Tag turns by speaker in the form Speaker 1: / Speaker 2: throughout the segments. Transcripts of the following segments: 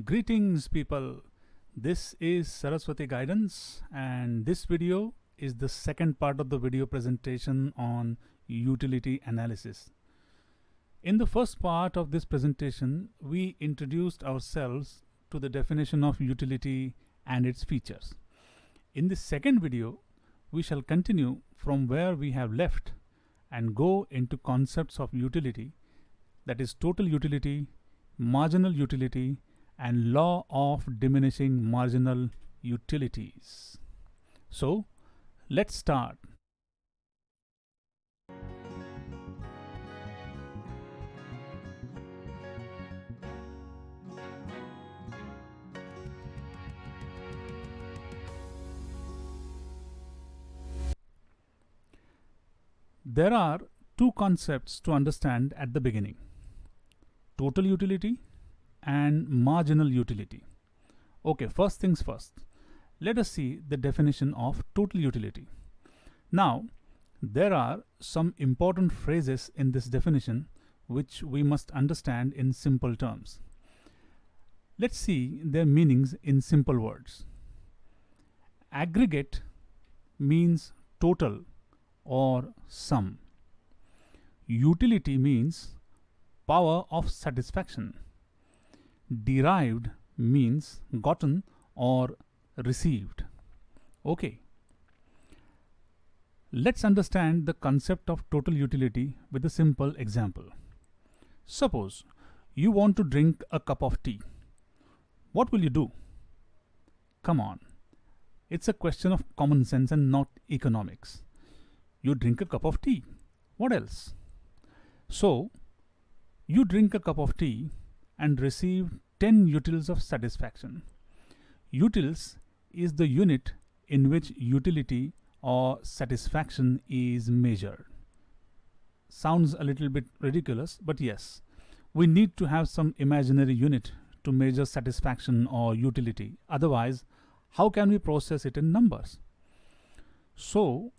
Speaker 1: Greetings people, this is Saraswati Guidance and this video is the second part of the video presentation on utility analysis. In the first part of this presentation, we introduced ourselves to the definition of utility and its features. In the second video, we shall continue from where we have left and go into concepts of utility, that is total utility, marginal utility, and law of diminishing marginal utilities. So, let's start. There are two concepts to understand at the beginning: total utility and marginal utility. Okay, first things first. Let us see the definition of total utility. Now, there are some important phrases in this definition which we must understand in simple terms. Let's see their meanings in simple words. Aggregate means total or sum. Utility means power of satisfaction. Derived means gotten or received. Okay. Let's understand the concept of total utility with a simple example. Suppose you want to drink a cup of tea. What will you do? Come on. It's a question of common sense and not economics. You drink a cup of tea. What else? So, you drink a cup of tea and receive 10 utils of satisfaction. Utils is the unit in which utility or satisfaction is measured. Sounds a little bit ridiculous, but yes, we need to have some imaginary unit to measure satisfaction or utility. Otherwise, how can we process it in numbers? So,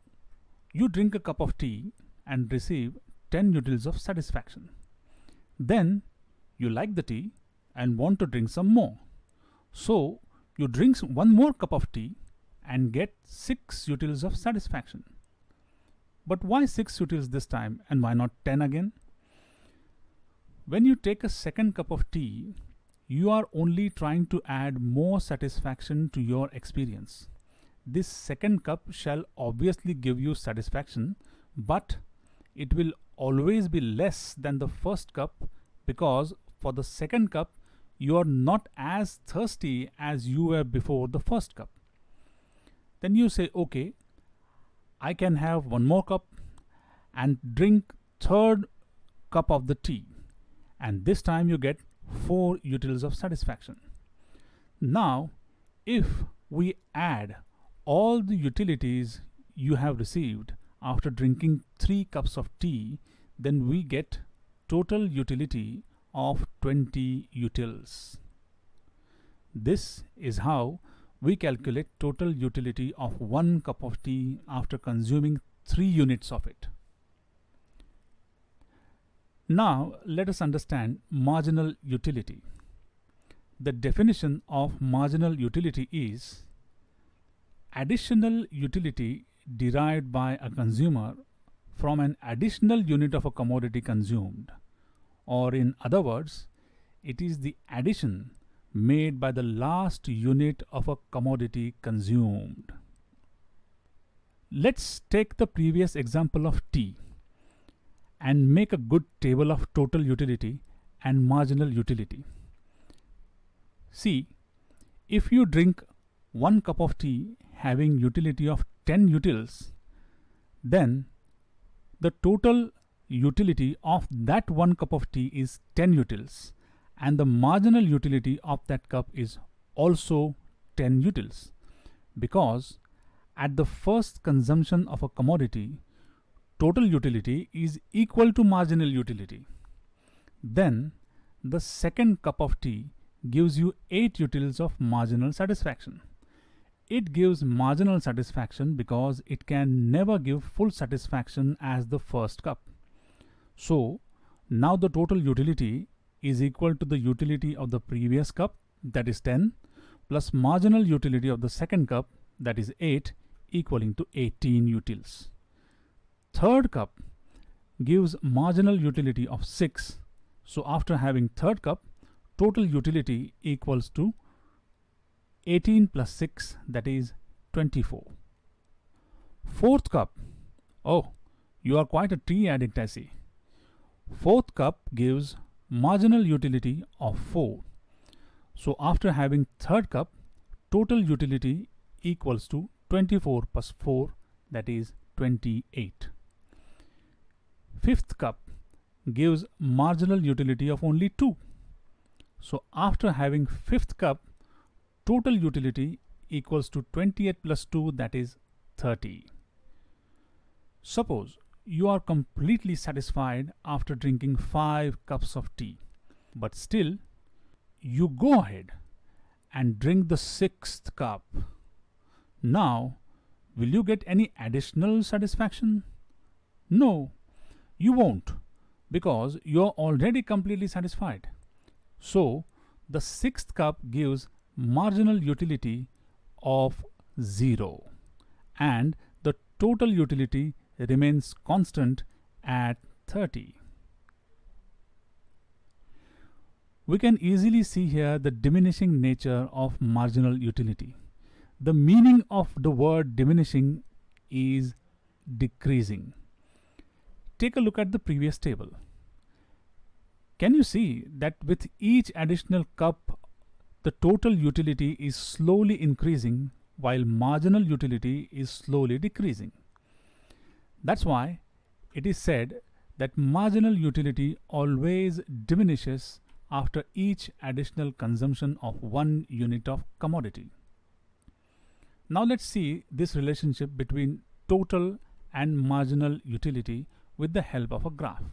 Speaker 1: you drink a cup of tea and receive 10 utils of satisfaction. Then, you like the tea and want to drink some more. So, you drink one more cup of tea and get 6 utils of satisfaction. But why 6 utils this time and why not 10 again? When you take a second cup of tea, you are only trying to add more satisfaction to your experience. This second cup shall obviously give you satisfaction, but it will always be less than the first cup, because for the second cup you are not as thirsty as you were before the first cup. Then you say, okay, I can have one more cup and drink third cup of the tea, and this time you get 4 utils of satisfaction. Now, if we add all the utilities you have received after drinking 3 cups of tea, then we get total utility of 20 utils. This is how we calculate total utility of 1 cup of tea after consuming 3 units of it. Now let us understand marginal utility. The definition of marginal utility is additional utility derived by a consumer from an additional unit of a commodity consumed, or in other words, it is the addition made by the last unit of a commodity consumed. Let's take the previous example of tea and make a good table of total utility and marginal utility. See, if you drink 1 cup of tea having utility of 10 utils, then the total utility of that 1 cup of tea is 10 utils, and the marginal utility of that cup is also 10 utils, because at the first consumption of a commodity, total utility is equal to marginal utility. Then the second cup of tea gives you 8 utils of marginal satisfaction. It gives marginal satisfaction because it can never give full satisfaction as the first cup. So now the total utility is equal to the utility of the previous cup that is 10, plus marginal utility of the second cup, that is 8, equaling to 18 utils. Third cup gives marginal utility of 6. So after having third cup, total utility equals to 18 plus 6, that is 24. Fourth cup. Oh, you are quite a tea addict, I see. Fourth cup gives marginal utility of 4. So after having third cup, total utility equals to 24 plus 4, that is 28. Fifth cup gives marginal utility of only 2. So after having fifth cup, total utility equals to 28 plus 2, that is 30. Suppose you are completely satisfied after drinking 5 cups of tea, but still you go ahead and drink the 6th cup. Now, will you get any additional satisfaction? No, you won't, because you're already completely satisfied. So, the 6th cup gives marginal utility of 0, and the total utility remains constant at 30. We can easily see here the diminishing nature of marginal utility. The meaning of the word diminishing is decreasing. Take a look at the previous table. Can you see that with each additional cup, the total utility is slowly increasing while marginal utility is slowly decreasing? That's why it is said that marginal utility always diminishes after each additional consumption of 1 unit of commodity. Now let's see this relationship between total and marginal utility with the help of a graph.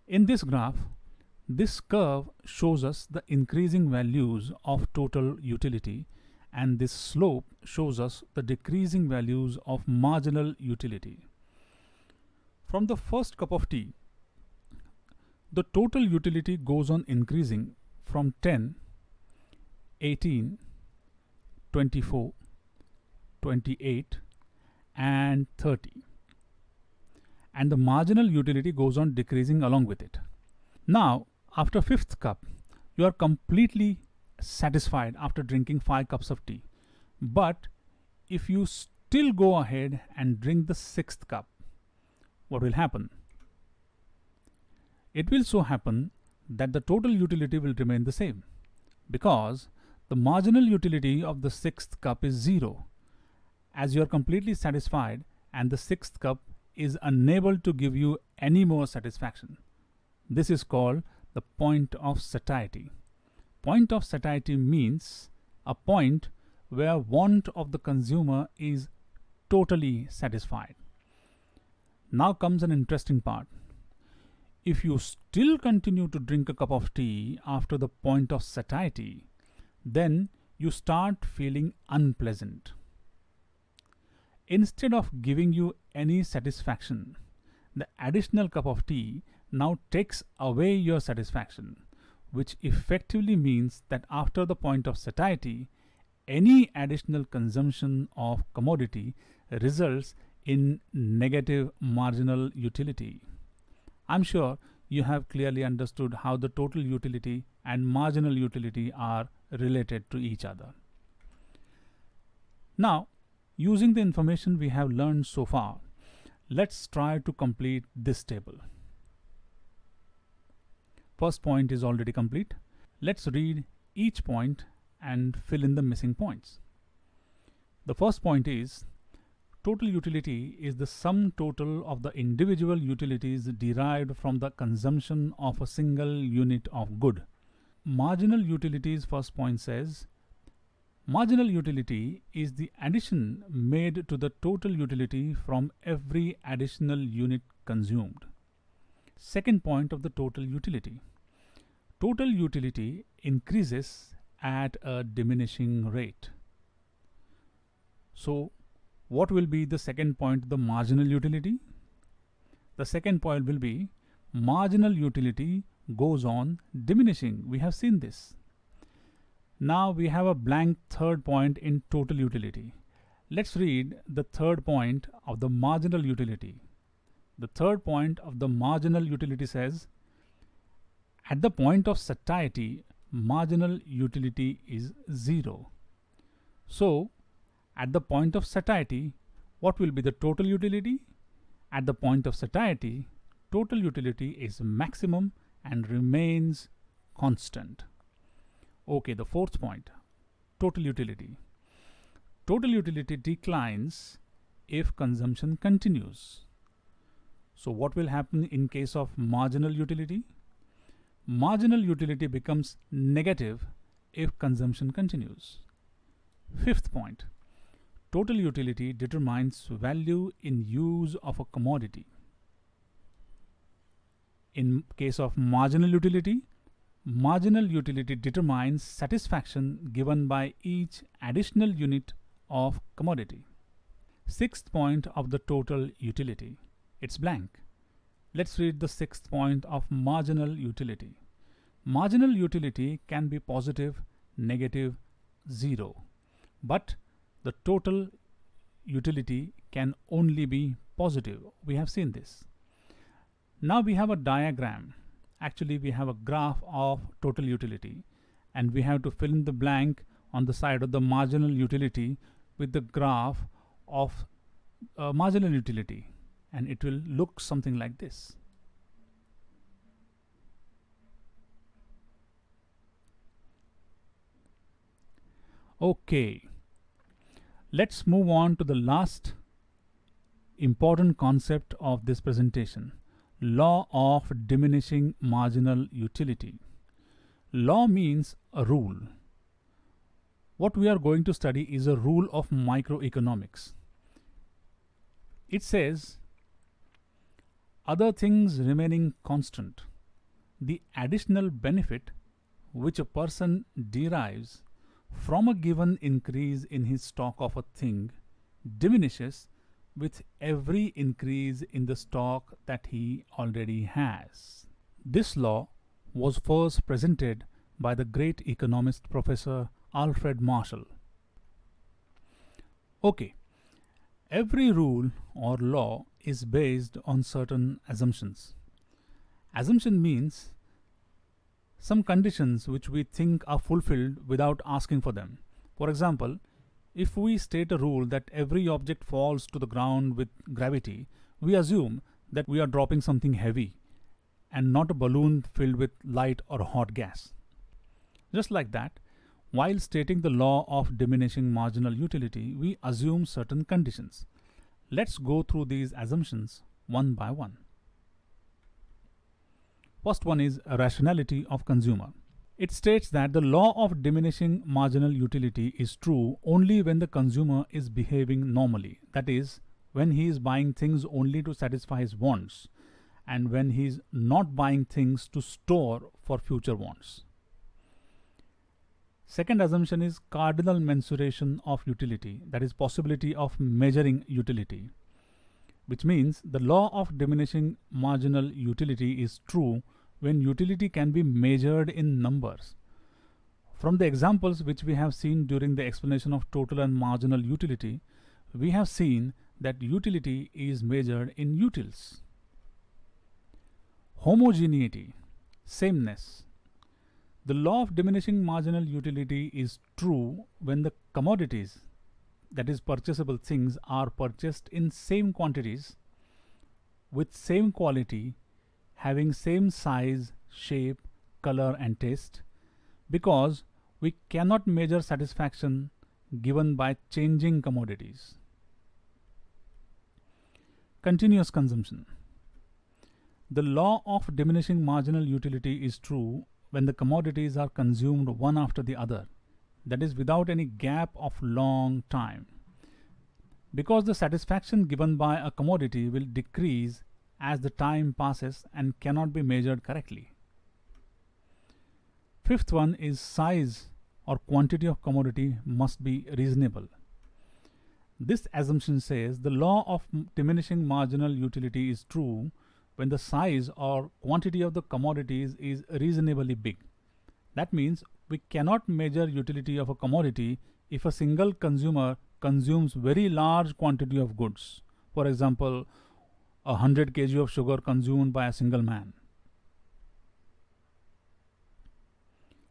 Speaker 1: In this graph, this curve shows us the increasing values of total utility, and this slope shows us the decreasing values of marginal utility. From the first cup of tea, the total utility goes on increasing from 10, 18, 24, 28 and 30, and the marginal utility goes on decreasing along with it. Now, after 5th cup, you are completely satisfied after drinking 5 cups of tea. But if you still go ahead and drink the 6th cup, what will happen? It will so happen that the total utility will remain the same, because the marginal utility of the 6th cup is 0, as you are completely satisfied and the 6th cup is unable to give you any more satisfaction. This is called the point of satiety. Point of satiety means a point where want of the consumer is totally satisfied. Now comes an interesting part. If you still continue to drink a cup of tea after the point of satiety, then you start feeling unpleasant. Instead of giving you any satisfaction, the additional cup of tea now takes away your satisfaction, which effectively means that after the point of satiety, any additional consumption of commodity results in negative marginal utility. I'm sure you have clearly understood how the total utility and marginal utility are related to each other. Now, using the information we have learned so far, let's try to complete this table. First point is already complete. Let's read each point and fill in the missing points. The first point is, total utility is the sum total of the individual utilities derived from the consumption of a single unit of good. Marginal utilities, first point says, marginal utility is the addition made to the total utility from every additional unit consumed. Second point of the total utility. Total utility increases at a diminishing rate. So, what will be the second point, the marginal utility? The second point will be marginal utility goes on diminishing. We have seen this. Now we have a blank third point in total utility. Let's read the third point of the marginal utility. The third point of the marginal utility says, at the point of satiety, marginal utility is 0. So, at the point of satiety, what will be the total utility? At the point of satiety, total utility is maximum and remains constant. Okay, the fourth point, total utility. Total utility declines if consumption continues. So what will happen in case of marginal utility? Marginal utility becomes negative if consumption continues. Fifth point, total utility determines value in use of a commodity. In case of marginal utility determines satisfaction given by each additional unit of commodity. Sixth point of the total utility. It's blank. Let's read the sixth point of marginal utility. Marginal utility can be positive, negative, 0. But the total utility can only be positive. We have seen this. Now we have a diagram. Actually, we have a graph of total utility, and we have to fill in the blank on the side of the marginal utility with the graph of marginal utility, and it will look something like this. Okay, let's move on to the last important concept of this presentation, law of diminishing marginal utility. Law means a rule. What we are going to study is a rule of microeconomics. It says, other things remaining constant, the additional benefit which a person derives from a given increase in his stock of a thing diminishes with every increase in the stock that he already has. This law was first presented by the great economist Professor Alfred Marshall. Okay, every rule or law is based on certain assumptions. Assumption means some conditions which we think are fulfilled without asking for them. For example, if we state a rule that every object falls to the ground with gravity, we assume that we are dropping something heavy and not a balloon filled with light or hot gas. Just like that, while stating the law of diminishing marginal utility, we assume certain conditions. Let's go through these assumptions one by one. First one is rationality of consumer. It states that the law of diminishing marginal utility is true only when the consumer is behaving normally. That is, when he is buying things only to satisfy his wants, and when he is not buying things to store for future wants. Second assumption is cardinal mensuration of utility, that is, possibility of measuring utility, which means the law of diminishing marginal utility is true when utility can be measured in numbers. From the examples which we have seen during the explanation of total and marginal utility, we have seen that utility is measured in utils. Homogeneity, sameness. The law of diminishing marginal utility is true when the commodities, that is, purchasable things, are purchased in same quantities, with same quality, having same size, shape, color and taste, because we cannot measure satisfaction given by changing commodities. Continuous consumption. The law of diminishing marginal utility is true when the commodities are consumed one after the other, that is, without any gap of long time, because the satisfaction given by a commodity will decrease as the time passes and cannot be measured correctly. Fifth one is size or quantity of commodity must be reasonable. This assumption says the law of diminishing marginal utility is true when the size or quantity of the commodities is reasonably big. That means we cannot measure utility of a commodity if a single consumer consumes very large quantity of goods. For example, 100 kg of sugar consumed by a single man.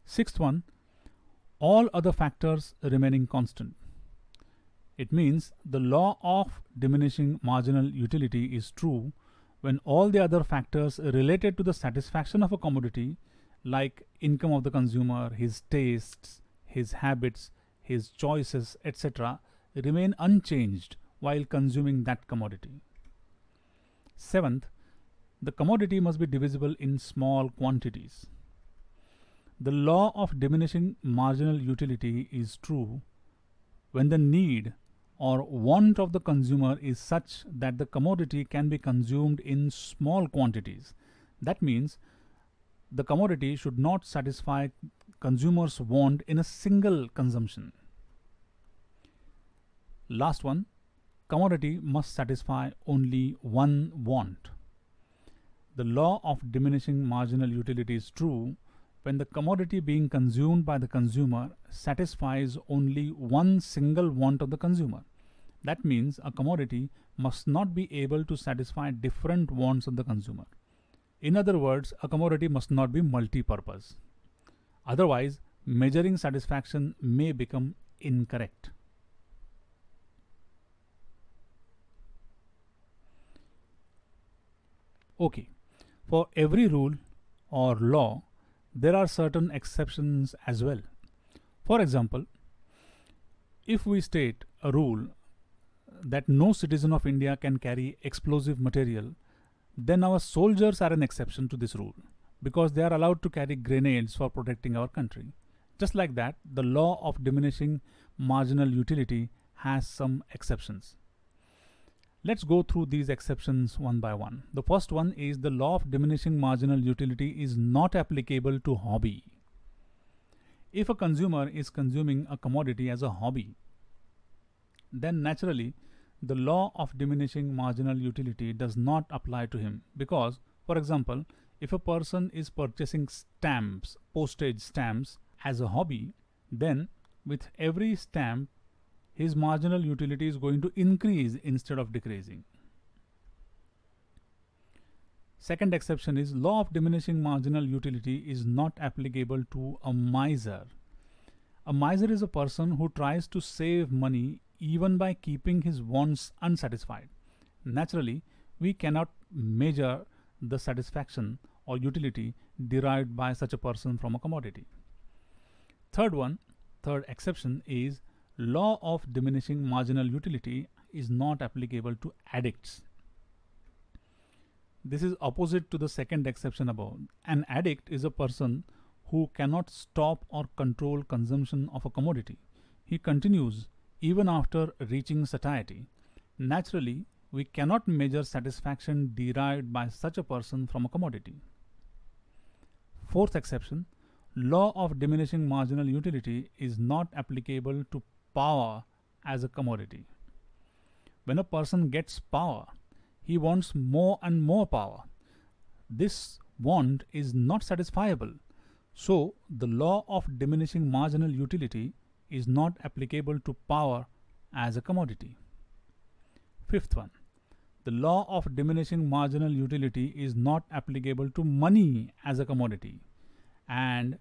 Speaker 1: Sixth one, all other factors remaining constant. It means the law of diminishing marginal utility is true when all the other factors related to the satisfaction of a commodity, like income of the consumer, his tastes, his habits, his choices, etc., remain unchanged while consuming that commodity. Seventh, the commodity must be divisible in small quantities. The law of diminishing marginal utility is true when the need or want of the consumer is such that the commodity can be consumed in small quantities. That means the commodity should not satisfy consumers' want in a single consumption. Last one, commodity must satisfy only one want. The law of diminishing marginal utility is true when the commodity being consumed by the consumer satisfies only one single want of the consumer. That means a commodity must not be able to satisfy different wants of the consumer. In other words, a commodity must not be multi-purpose. Otherwise, measuring satisfaction may become incorrect. Okay, for every rule or law, there are certain exceptions as well. For example, if we state a rule that no citizen of India can carry explosive material, then our soldiers are an exception to this rule because they are allowed to carry grenades for protecting our country. Just like that, the law of diminishing marginal utility has some exceptions. Let's go through these exceptions one by one. The first one is the law of diminishing marginal utility is not applicable to hobby. If a consumer is consuming a commodity as a hobby, then naturally the law of diminishing marginal utility does not apply to him because, for example, if a person is purchasing stamps, postage stamps as a hobby, then with every stamp his marginal utility is going to increase instead of decreasing. Second exception is law of diminishing marginal utility is not applicable to a miser. A miser is a person who tries to save money even by keeping his wants unsatisfied. Naturally, we cannot measure the satisfaction or utility derived by such a person from a commodity. Third exception is law of diminishing marginal utility is not applicable to addicts. This is opposite to the second exception above. An addict is a person who cannot stop or control consumption of a commodity. He continues even after reaching satiety. Naturally, we cannot measure satisfaction derived by such a person from a commodity. Fourth exception, law of diminishing marginal utility is not applicable to power as a commodity. When a person gets power, he wants more and more power. This want is not satisfiable. So, the law of diminishing marginal utility is not applicable to power as a commodity. Fifth one, the law of diminishing marginal utility is not applicable to money as a commodity. And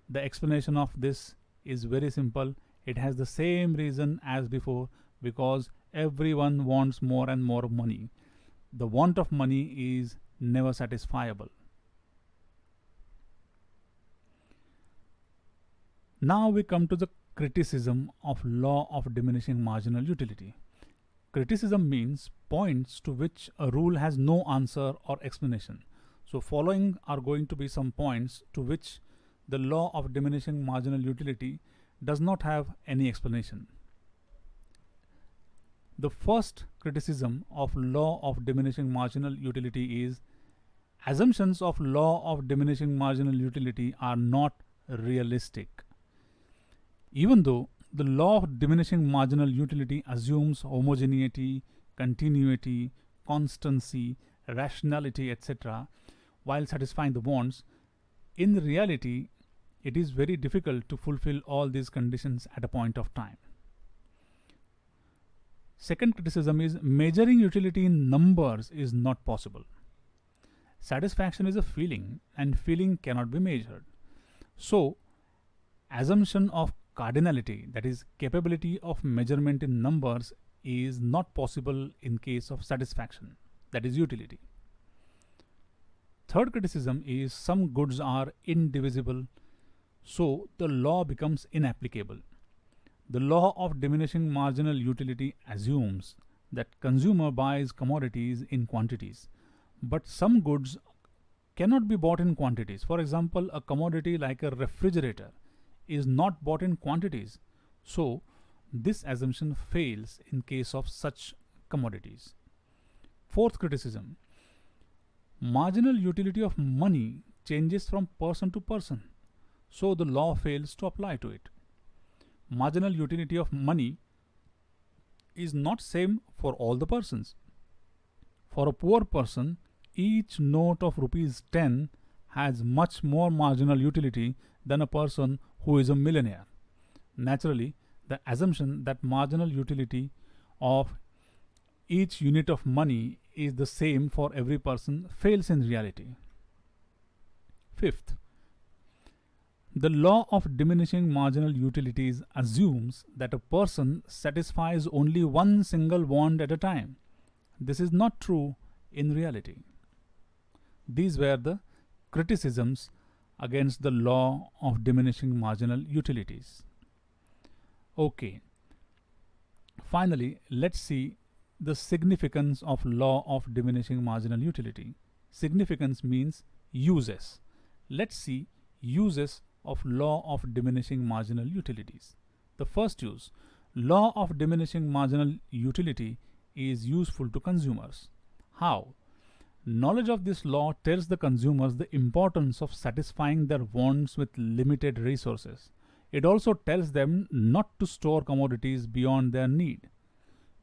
Speaker 1: the explanation of this is very simple. It has the same reason as before because everyone wants more and more money. The want of money is never satisfiable. Now we come to the criticism of law of diminishing marginal utility. Criticism means points to which a rule has no answer or explanation. So following are going to be some points to which the law of diminishing marginal utility does not have any explanation. The first criticism of law of diminishing marginal utility is assumptions of law of diminishing marginal utility are not realistic. Even though the law of diminishing marginal utility assumes homogeneity, continuity, constancy, rationality, etc., while satisfying the wants, in reality, it is very difficult to fulfill all these conditions at a point of time. Second criticism is measuring utility in numbers is not possible. Satisfaction is a feeling, and feeling cannot be measured. So, assumption of cardinality, that is, capability of measurement in numbers, is not possible in case of satisfaction, that is, utility. Third criticism is some goods are indivisible, so the law becomes inapplicable. The law of diminishing marginal utility assumes that consumer buys commodities in quantities, but some goods cannot be bought in quantities. For example, a commodity like a refrigerator is not bought in quantities, so this assumption fails in case of such commodities. Fourth criticism: marginal utility of money changes from person to person, so the law fails to apply to it. Marginal utility of money is not same for all the persons. For a poor person, each note of rupees 10 has much more marginal utility than a person who is a millionaire. Naturally, the assumption that marginal utility of each unit of money is the same for every person fails in reality. Fifth, the law of diminishing marginal utilities assumes that a person satisfies only one single want at a time. This is not true in reality. These were the criticisms against the law of diminishing marginal utilities. Okay. Finally, let's see the significance of law of diminishing marginal utility. Significance means uses. Let's see uses of law of diminishing marginal utilities. The first use: law of diminishing marginal utility is useful to consumers. How? Knowledge of this law tells the consumers the importance of satisfying their wants with limited resources. It also tells them not to store commodities beyond their need,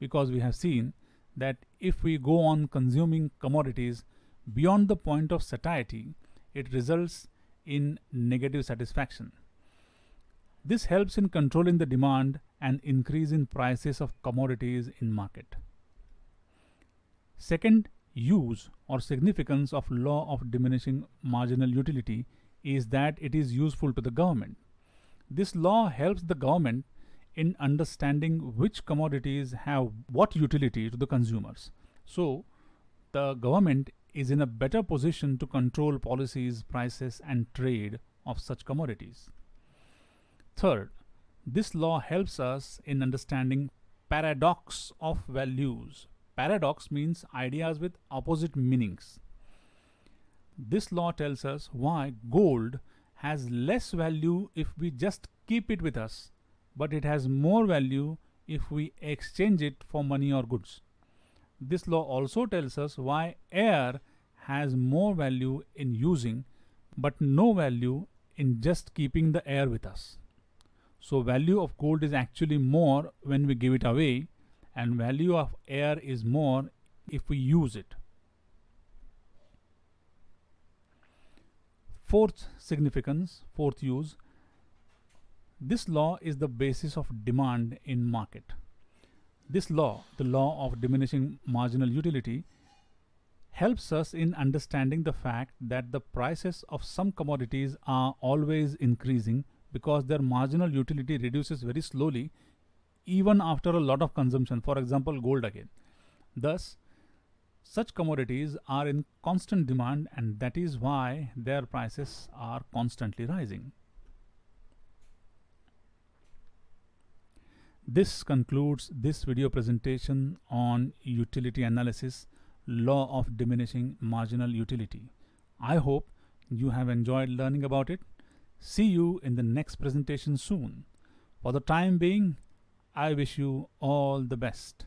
Speaker 1: because we have seen that if we go on consuming commodities beyond the point of satiety, it results in negative satisfaction. This helps in controlling the demand and increase in prices of commodities in market. Second use or significance of law of diminishing marginal utility is that it is useful to the government. This law helps the government in understanding which commodities have what utility to the consumers. So, the government is in a better position to control policies, prices, and trade of such commodities. Third, this law helps us in understanding paradox of values. Paradox means ideas with opposite meanings. This law tells us why gold has less value if we just keep it with us, but it has more value if we exchange it for money or goods. This law also tells us why air has more value in using, but no value in just keeping the air with us. So value of gold is actually more when we give it away, and value of air is more if we use it. Fourth significance, fourth use: this law is the basis of demand in market. This law, the law of diminishing marginal utility, helps us in understanding the fact that the prices of some commodities are always increasing because their marginal utility reduces very slowly even after a lot of consumption. For example, gold again. Thus, such commodities are in constant demand, and that is why their prices are constantly rising. This concludes this video presentation on utility analysis, law of diminishing marginal utility. I hope you have enjoyed learning about it. See you in the next presentation soon. For the time being, I wish you all the best.